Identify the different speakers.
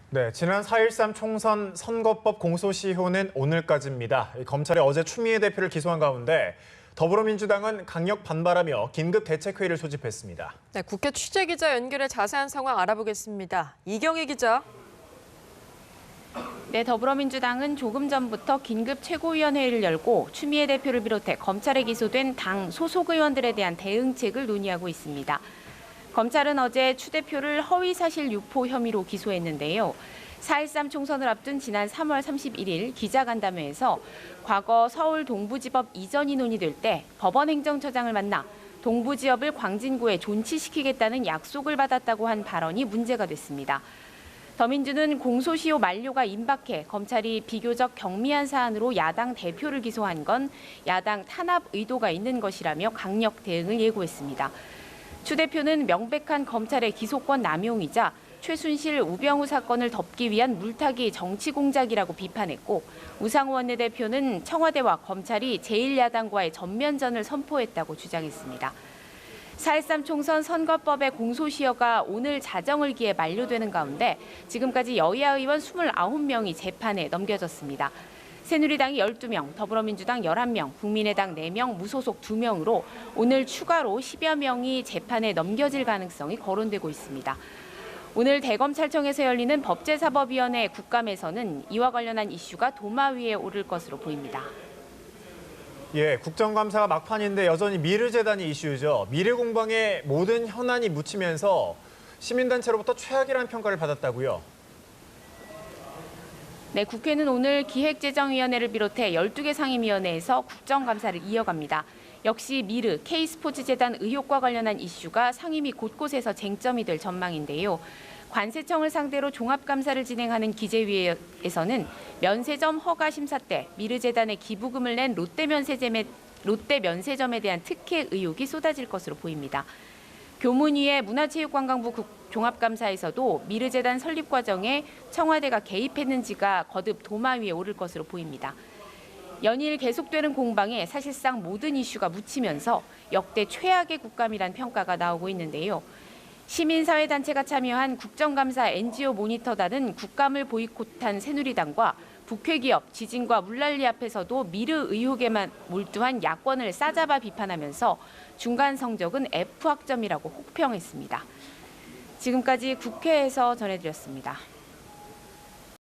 Speaker 1: 네, 지난 4.13 총선 선거법 공소시효는 오늘까지입니다. 검찰이 어제 추미애 대표를 기소한 가운데 더불어민주당은 강력 반발하며 긴급 대책회의를 소집했습니다.
Speaker 2: 네, 국회 취재기자 연결해 자세한 상황 알아보겠습니다. 이경희 기자.
Speaker 3: 네, 더불어민주당은 조금 전부터 긴급 최고위원회의를 열고 추미애 대표를 비롯해 검찰에 기소된 당 소속 의원들에 대한 대응책을 논의하고 있습니다. 검찰은 어제 추 대표를 허위사실 유포 혐의로 기소했는데요. 4.13 총선을 앞둔 지난 3월 31일 기자간담회에서 과거 서울 동부지법 이전이 논의될 때 법원 행정처장을 만나 동부지법을 광진구에 존치시키겠다는 약속을 받았다고 한 발언이 문제가 됐습니다. 더민주는 공소시효 만료가 임박해 검찰이 비교적 경미한 사안으로 야당 대표를 기소한 건 야당 탄압 의도가 있는 것이라며 강력 대응을 예고했습니다. 추 대표는 명백한 검찰의 기소권 남용이자 최순실, 우병우 사건을 덮기 위한 물타기 정치 공작이라고 비판했고 우상호 원내대표는 청와대와 검찰이 제1야당과의 전면전을 선포했다고 주장했습니다. 4.13 총선 선거법의 공소시효가 오늘 자정을 기해 만료되는 가운데 지금까지 여야 의원 29명이 재판에 넘겨졌습니다. 새누리당이 12명, 더불어민주당 11명, 국민의당 4명, 무소속 2명으로 오늘 추가로 10여 명이 재판에 넘겨질 가능성이 거론되고 있습니다. 오늘 대검찰청에서 열리는 법제사법위원회 국감에서는 이와 관련한 이슈가 도마 위에 오를 것으로 보입니다.
Speaker 1: 예, 국정감사가 막판인데 여전히 미르재단이 이슈죠. 미르 공방에 모든 현안이 묻히면서 시민단체로부터 최악이라는 평가를 받았다고요.
Speaker 3: 네, 국회는 오늘 기획재정위원회를 비롯해 12개 상임위원회에서 국정감사를 이어갑니다. 역시 미르, K스포츠재단 의혹과 관련한 이슈가 상임위 곳곳에서 쟁점이 될 전망인데요. 관세청을 상대로 종합감사를 진행하는 기재위에서는 면세점 허가 심사 때 미르재단에 기부금을 낸 롯데 면세점에 대한 특혜 의혹이 쏟아질 것으로 보입니다. 교문위의 문화체육관광부 종합감사에서도 미르재단 설립 과정에 청와대가 개입했는지가 거듭 도마 위에 오를 것으로 보입니다. 연일 계속되는 공방에 사실상 모든 이슈가 묻히면서 역대 최악의 국감이란 평가가 나오고 있는데요. 시민사회단체가 참여한 국정감사 NGO 모니터단은 국감을 보이콧한 새누리당과 북회기업, 지진과 물난리 앞에서도 미르 의혹에만 몰두한 야권을 싸잡아 비판하면서 중간 성적은 F학점이라고 혹평했습니다. 지금까지 국회에서 전해드렸습니다.